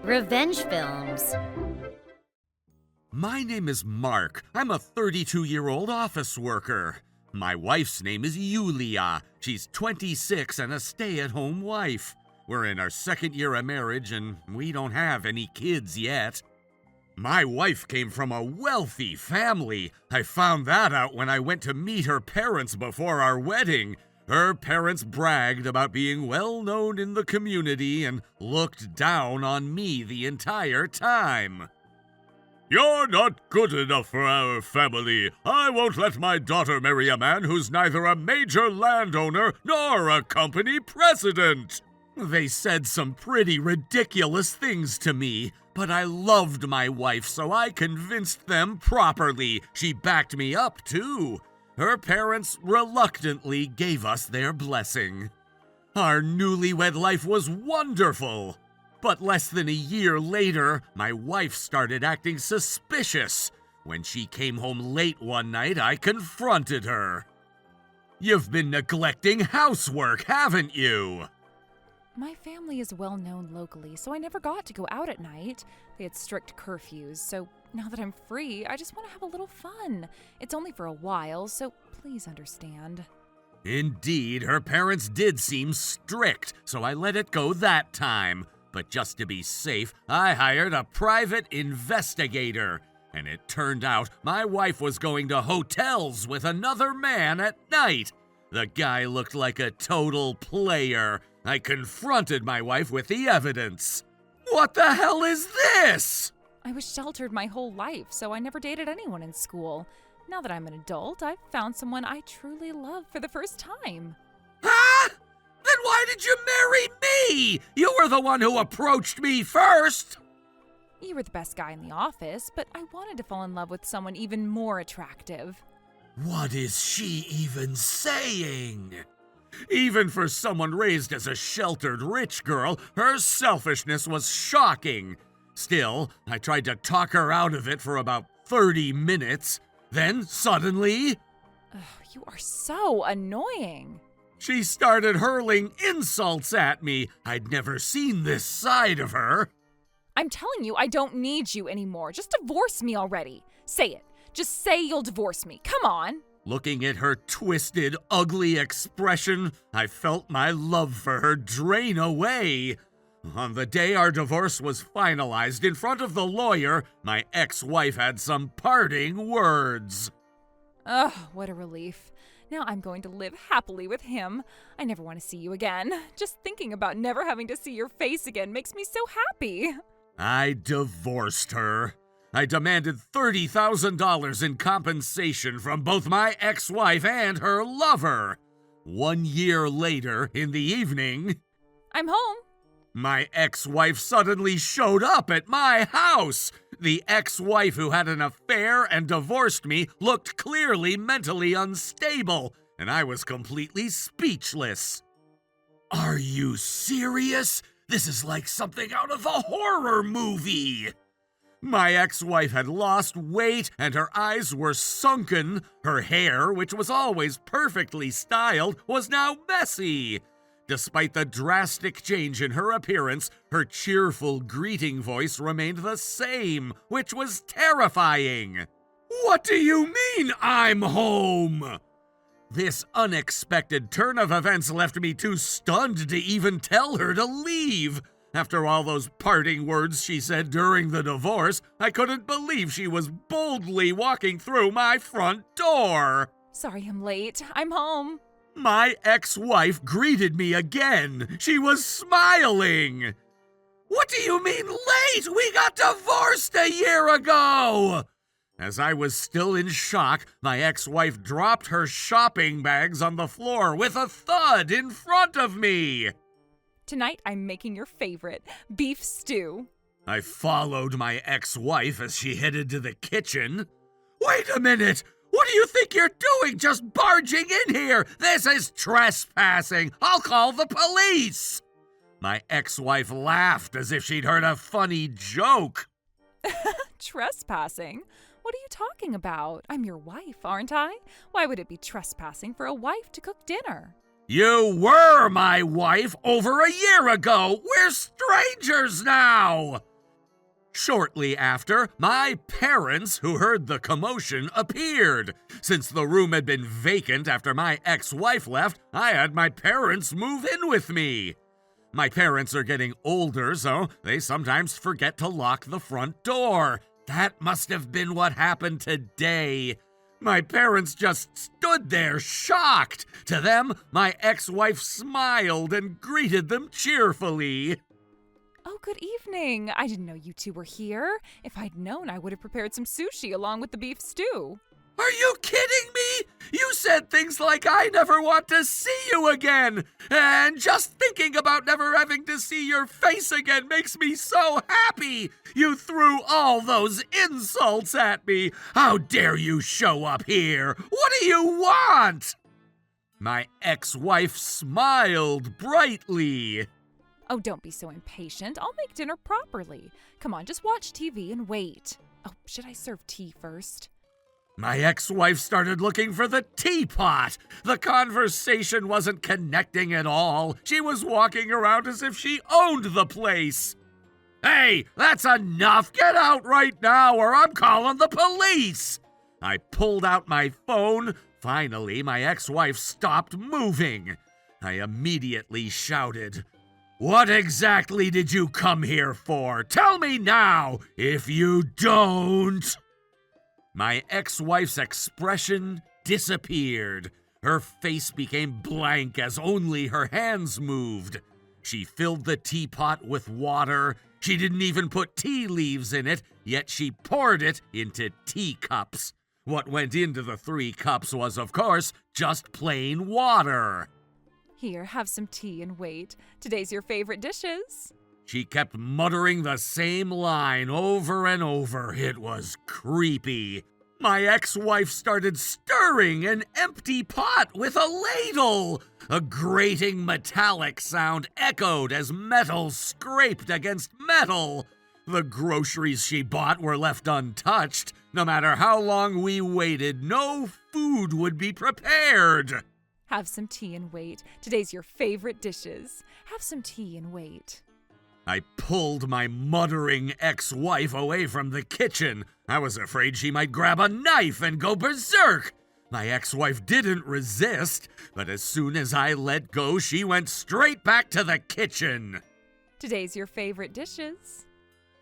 Revenge films. My name is Mark. I'm a 32-year-old office worker. My wife's name is Yulia. She's 26 and a stay-at-home wife. We're in our second year of marriage and we don't have any kids yet. My wife came from a wealthy family. I found that out when I went to meet her parents before our wedding. Her parents bragged about being well known in the community and looked down on me the entire time. "You're not good enough for our family. I won't let my daughter marry a man who's neither a major landowner nor a company president." They said some pretty ridiculous things to me, but I loved my wife, so I convinced them properly. She backed me up, too. Her parents reluctantly gave us their blessing. Our newlywed life was wonderful. But less than a year later, my wife started acting suspicious. When she came home late one night, I confronted her. "You've been neglecting housework, haven't you?" My family is well known locally, so I never got to go out at night. They had strict curfews, so now that I'm free, I just want to have a little fun. It's only for a while, so please understand. Indeed, her parents did seem strict, so I let it go that time. But just to be safe, I hired a private investigator. And it turned out my wife was going to hotels with another man at night. The guy looked like a total player. I confronted my wife with the evidence. "What the hell is this?" I was sheltered my whole life, so I never dated anyone in school. Now that I'm an adult, I've found someone I truly love for the first time. Huh? Then why did you marry me? You were the one who approached me first. You were the best guy in the office, but I wanted to fall in love with someone even more attractive. What is she even saying? Even for someone raised as a sheltered rich girl, her selfishness was shocking. Still, I tried to talk her out of it for about 30 minutes. Then, suddenly... Ugh, you are so annoying. She started hurling insults at me. I'd never seen this side of her. I'm telling you, I don't need you anymore. Just divorce me already. Say it. Just say you'll divorce me. Come on. Looking at her twisted, ugly expression, I felt my love for her drain away. On the day our divorce was finalized in front of the lawyer, my ex-wife had some parting words. Ugh, what a relief. Now I'm going to live happily with him. I never want to see you again. Just thinking about never having to see your face again makes me so happy. I divorced her. I demanded $30,000 in compensation from both my ex-wife and her lover. 1 year later, in the evening, I'm home. My ex-wife suddenly showed up at my house. The ex-wife who had an affair and divorced me looked clearly mentally unstable, and I was completely speechless. Are you serious? This is like something out of a horror movie. My ex-wife had lost weight and her eyes were sunken. Her hair, which was always perfectly styled, was now messy. Despite the drastic change in her appearance, her cheerful greeting voice remained the same, which was terrifying. "What do you mean, I'm home?" This unexpected turn of events left me too stunned to even tell her to leave. After all those parting words she said during the divorce, I couldn't believe she was boldly walking through my front door. Sorry I'm late. I'm home. My ex-wife greeted me again. She was smiling. "What do you mean late? We got divorced a year ago!" As I was still in shock, my ex-wife dropped her shopping bags on the floor with a thud in front of me. Tonight I'm making your favorite, beef stew. I followed my ex-wife as she headed to the kitchen. "Wait a minute! What do you think you're doing just barging in here? This is trespassing! I'll call the police!" My ex-wife laughed as if she'd heard a funny joke. Trespassing? What are you talking about? I'm your wife, aren't I? Why would it be trespassing for a wife to cook dinner? You were my wife over a year ago. We're strangers now. Shortly after, my parents, who heard the commotion, appeared. Since the room had been vacant after my ex-wife left, I had my parents move in with me. My parents are getting older, so they sometimes forget to lock the front door. That must have been what happened today. My parents just stood there shocked. To them, my ex-wife smiled and greeted them cheerfully. Oh, good evening. I didn't know you two were here. If I'd known, I would have prepared some sushi along with the beef stew. Are you kidding me? You said things like I never want to see you again. And just thinking about never having to see your face again makes me so happy. You threw all those insults at me. How dare you show up here? What do you want? My ex-wife smiled brightly. Oh, don't be so impatient. I'll make dinner properly. Come on, just watch TV and wait. Oh, should I serve tea first? My ex-wife started looking for the teapot. The conversation wasn't connecting at all. She was walking around as if she owned the place. Hey, that's enough. Get out right now or I'm calling the police. I pulled out my phone. Finally, my ex-wife stopped moving. I immediately shouted, "What exactly did you come here for? Tell me now. If you don't..." My ex-wife's expression disappeared. Her face became blank as only her hands moved. She filled the teapot with water. She didn't even put tea leaves in it, yet she poured it into teacups. What went into the 3 cups was, of course, just plain water. Here, have some tea and wait. Today's your favorite dishes. She kept muttering the same line over and over. It was creepy. My ex-wife started stirring an empty pot with a ladle. A grating metallic sound echoed as metal scraped against metal. The groceries she bought were left untouched. No matter how long we waited, no food would be prepared. Have some tea and wait. Today's your favorite dishes. Have some tea and wait. I pulled my muttering ex-wife away from the kitchen. I was afraid she might grab a knife and go berserk. My ex-wife didn't resist, but as soon as I let go, she went straight back to the kitchen. Today's your favorite dishes.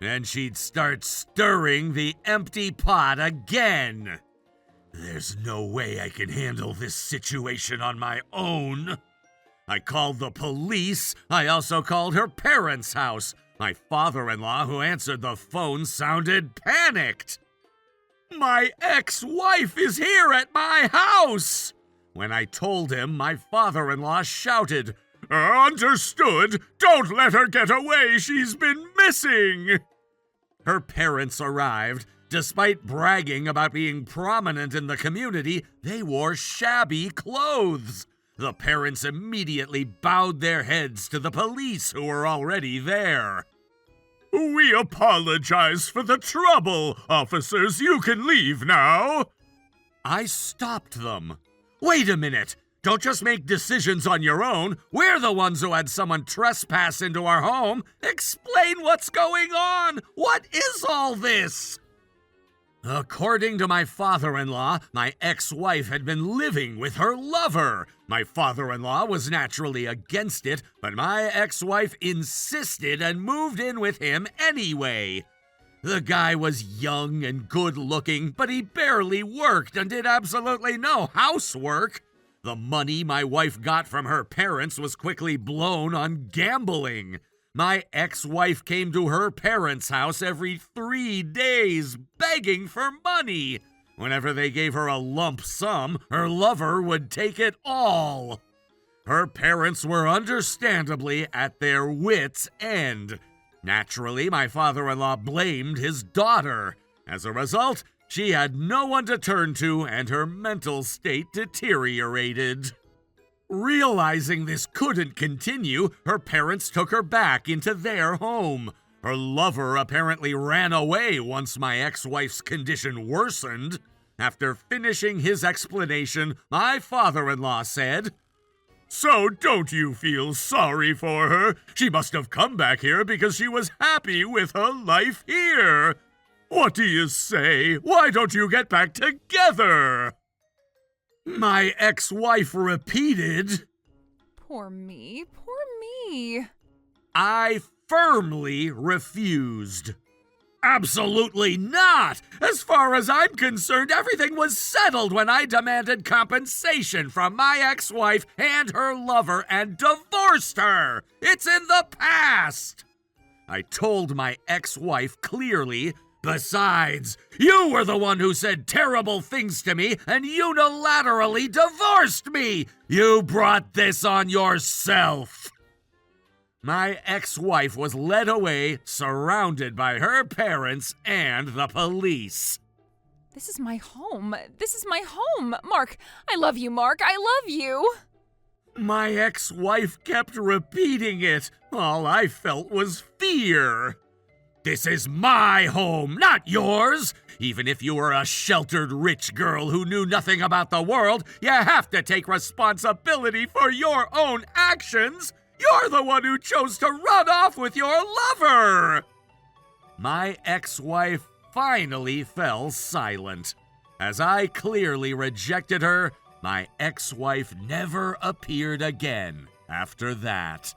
And she'd start stirring the empty pot again. There's no way I can handle this situation on my own. I called the police. I also called her parents' house. My father-in-law, who answered the phone, sounded panicked. My ex-wife is here at my house! When I told him, my father-in-law shouted, "Understood! Don't let her get away! She's been missing!" Her parents arrived. Despite bragging about being prominent in the community, they wore shabby clothes. The parents immediately bowed their heads to the police who were already there. "We apologize for the trouble. Officers, you can leave now." I stopped them. Wait a minute. Don't just make decisions on your own. We're the ones who had someone trespass into our home. Explain what's going on. What is all this? According to my father-in-law, my ex-wife had been living with her lover. My father-in-law was naturally against it, but my ex-wife insisted and moved in with him anyway. The guy was young and good-looking, but he barely worked and did absolutely no housework. The money my wife got from her parents was quickly blown on gambling. My ex-wife came to her parents' house every 3 days, begging for money. Whenever they gave her a lump sum, her lover would take it all. Her parents were understandably at their wits' end. Naturally, my father-in-law blamed his daughter. As a result, she had no one to turn to, and her mental state deteriorated. Realizing this couldn't continue, her parents took her back into their home. Her lover apparently ran away once my ex-wife's condition worsened. After finishing his explanation, my father-in-law said, So don't you feel sorry for her? She must have come back here because she was happy with her life here. What do you say? Why don't you get back together? My ex-wife repeated. Poor me, poor me. I firmly refused. Absolutely not! As far as I'm concerned, everything was settled when I demanded compensation from my ex-wife and her lover and divorced her! It's in the past! I told my ex-wife clearly. Besides, you were the one who said terrible things to me and unilaterally divorced me! You brought this on yourself! My ex-wife was led away, surrounded by her parents and the police. This is my home. This is my home. Mark, I love you, Mark. I love you. My ex-wife kept repeating it. All I felt was fear. This is my home, not yours. Even if you were a sheltered rich girl who knew nothing about the world, you have to take responsibility for your own actions. You're the one who chose to run off with your lover! My ex-wife finally fell silent. As I clearly rejected her, my ex-wife never appeared again after that.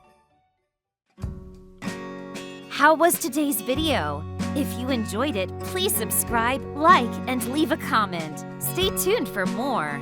How was today's video? If you enjoyed it, please subscribe, like, and leave a comment. Stay tuned for more.